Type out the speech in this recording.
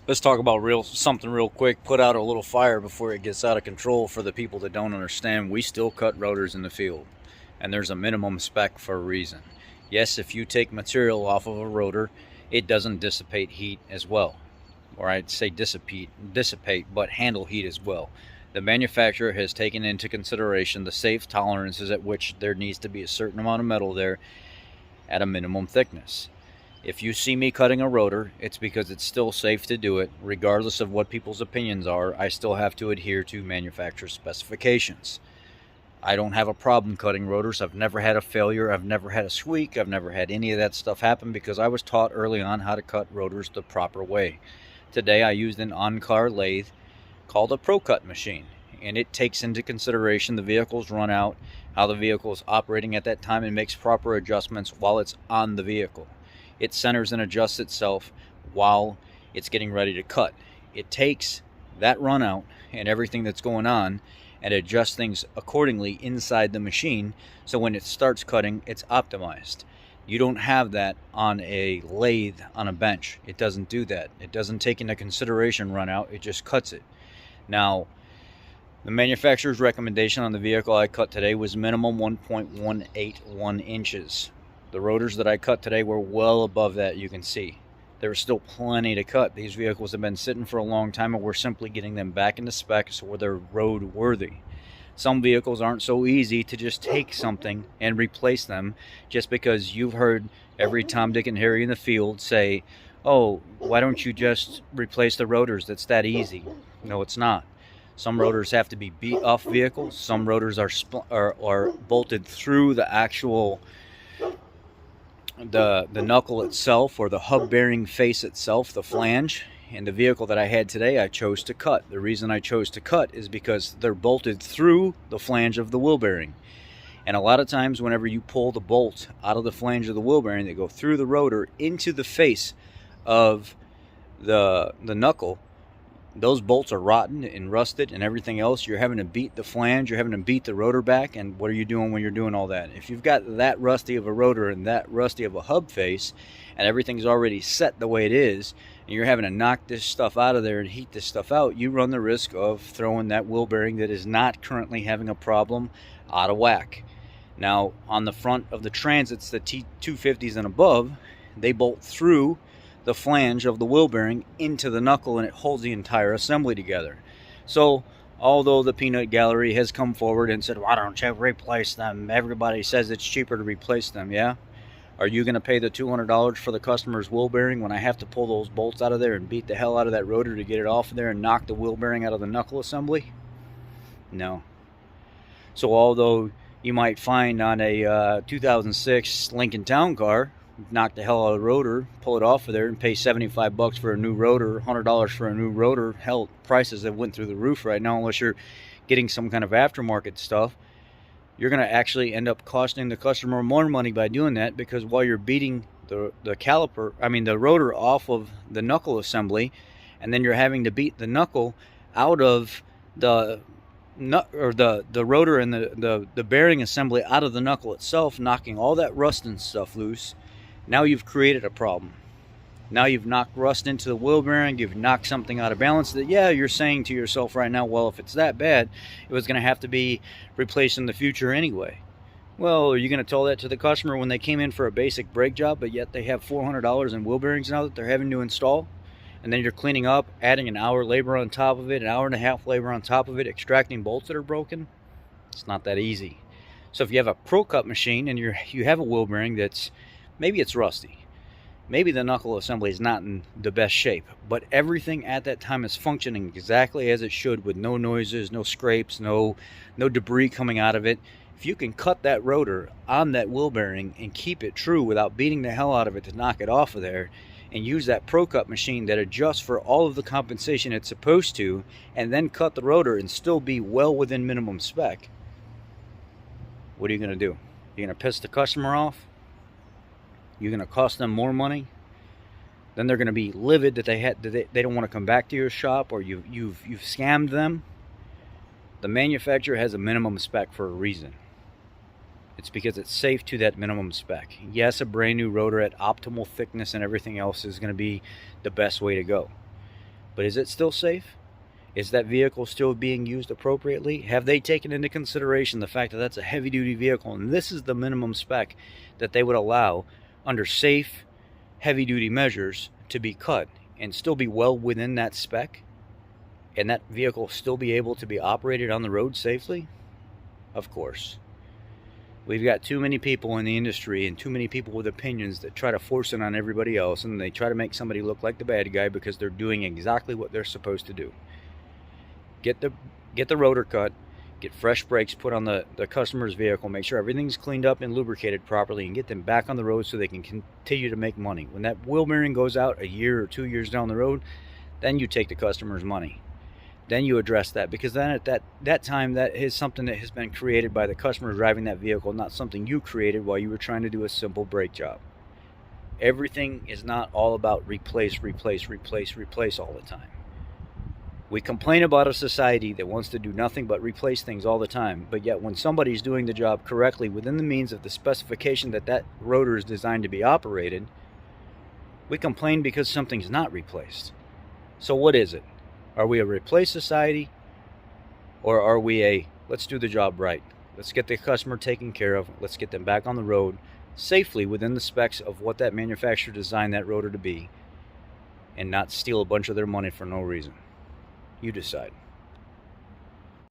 Let's talk about something real quick. Put out a little fire before it gets out of control for the people that don't understand. We still cut rotors in the field, and there's a minimum spec for a reason. Yes, if you take material off of a rotor, it doesn't dissipate heat as well. Or I'd say dissipate, but handle heat as well. The manufacturer has taken into consideration the safe tolerances at which there needs to be a certain amount of metal there at a minimum thickness. If you see me cutting a rotor, it's because it's still safe to do it. Regardless of what people's opinions are, I still have to adhere to manufacturer specifications. I don't have a problem cutting rotors. I've never had a failure. I've never had a squeak. I've never had any of that stuff happen because I was taught early on how to cut rotors the proper way. Today I used an on-car lathe called a Pro Cut machine, and it takes into consideration the vehicle's run out, how the vehicle is operating at that time, and makes proper adjustments while it's on the vehicle. It centers and adjusts itself while it's getting ready to cut. It takes that run out and everything that's going on and adjusts things accordingly inside the machine, so when it starts cutting, it's optimized. You don't have that on a lathe on a bench. It doesn't do that. It doesn't take into consideration run out. It just cuts it. Now, the manufacturer's recommendation on the vehicle I cut today was minimum 1.181 inches. The rotors that I cut today were well above that, you can see. There was still plenty to cut. These vehicles have been sitting for a long time, and we're simply getting them back into spec so they're road worthy. Some vehicles aren't so easy to just take something and replace them just because you've heard every Tom, Dick, and Harry in the field say, oh, why don't you just replace the rotors? That's that easy. No, it's not. Some rotors have to be beat off vehicles. Some rotors are bolted through the actual the knuckle itself, or the hub bearing face itself, the flange. And the vehicle that I had today, I chose to cut. The reason I chose to cut is because they're bolted through the flange of the wheel bearing. And a lot of times whenever you pull the bolt out of the flange of the wheel bearing, they go through the rotor into the face of the knuckle. Those bolts are rotten and rusted and everything else. You're having to beat the flange, you're having to beat the rotor back, and what are you doing when you're doing all that? If you've got that rusty of a rotor and that rusty of a hub face, and everything's already set the way it is, and you're having to knock this stuff out of there and heat this stuff out, you run the risk of throwing that wheel bearing that is not currently having a problem out of whack. Now, on the front of the Transits, the T250s and above, they bolt through the flange of the wheel bearing into the knuckle, and it holds the entire assembly together. So although the peanut gallery has come forward and said, why don't you replace them? Everybody says it's cheaper to replace them. Yeah, are you going to pay the $200 for the customer's wheel bearing when I have to pull those bolts out of there and beat the hell out of that rotor to get it off of there and knock the wheel bearing out of the knuckle assembly? No. So although you might find on a 2006 Lincoln Town Car, knock the hell out of the rotor, pull it off of there, and pay $75 for a new rotor, $100 for a new rotor. Hell, prices have went through the roof right now. Unless you're getting some kind of aftermarket stuff, you're going to actually end up costing the customer more money by doing that, because while you're beating the rotor off of the knuckle assembly, and then you're having to beat the knuckle out of the rotor and the bearing assembly out of the knuckle itself, knocking all that rust and stuff loose. Now you've created a problem. Now you've knocked rust into the wheel bearing. You've knocked something out of balance that, yeah, you're saying to yourself right now, well, if it's that bad, it was going to have to be replaced in the future anyway. Well, are you going to tell that to the customer when they came in for a basic brake job, but yet they have $400 in wheel bearings now that they're having to install? And then you're cleaning up, adding an hour labor on top of it, an hour and a half labor on top of it, extracting bolts that are broken? It's not that easy. So if you have a Pro Cut machine and you have a wheel bearing that's, maybe it's rusty, maybe the knuckle assembly is not in the best shape, but everything at that time is functioning exactly as it should, with no noises, no scrapes, no debris coming out of it. If you can cut that rotor on that wheel bearing and keep it true without beating the hell out of it to knock it off of there, and use that Pro Cut machine that adjusts for all of the compensation it's supposed to, and then cut the rotor and still be well within minimum spec, what are you going to do? You're going to piss the customer off? You're going to cost them more money? Then they're going to be livid that they don't want to come back to your shop, or you've scammed them. The manufacturer has a minimum spec for a reason. It's because it's safe to that minimum spec. Yes, a brand new rotor at optimal thickness and everything else is going to be the best way to go. But is it still safe? Is that vehicle still being used appropriately? Have they taken into consideration the fact that that's a heavy-duty vehicle and this is the minimum spec that they would allow under safe, heavy-duty measures to be cut and still be well within that spec, and that vehicle still be able to be operated on the road safely? Of course. We've got too many people in the industry and too many people with opinions that try to force it on everybody else, and they try to make somebody look like the bad guy because they're doing exactly what they're supposed to do. Get the rotor cut, get fresh brakes put on the customer's vehicle, make sure everything's cleaned up and lubricated properly, and get them back on the road so they can continue to make money. When that wheel bearing goes out a year or 2 years down the road, then you take the customer's money. Then you address that, because then at that time, that is something that has been created by the customer driving that vehicle, not something you created while you were trying to do a simple brake job. Everything is not all about replace all the time. We complain about a society that wants to do nothing but replace things all the time, but yet when somebody's doing the job correctly within the means of the specification that rotor is designed to be operated, we complain because something's not replaced. So what is it? Are we a replace society, or are we a let's do the job right? Let's get the customer taken care of. Let's get them back on the road safely within the specs of what that manufacturer designed that rotor to be, and not steal a bunch of their money for no reason. You decide.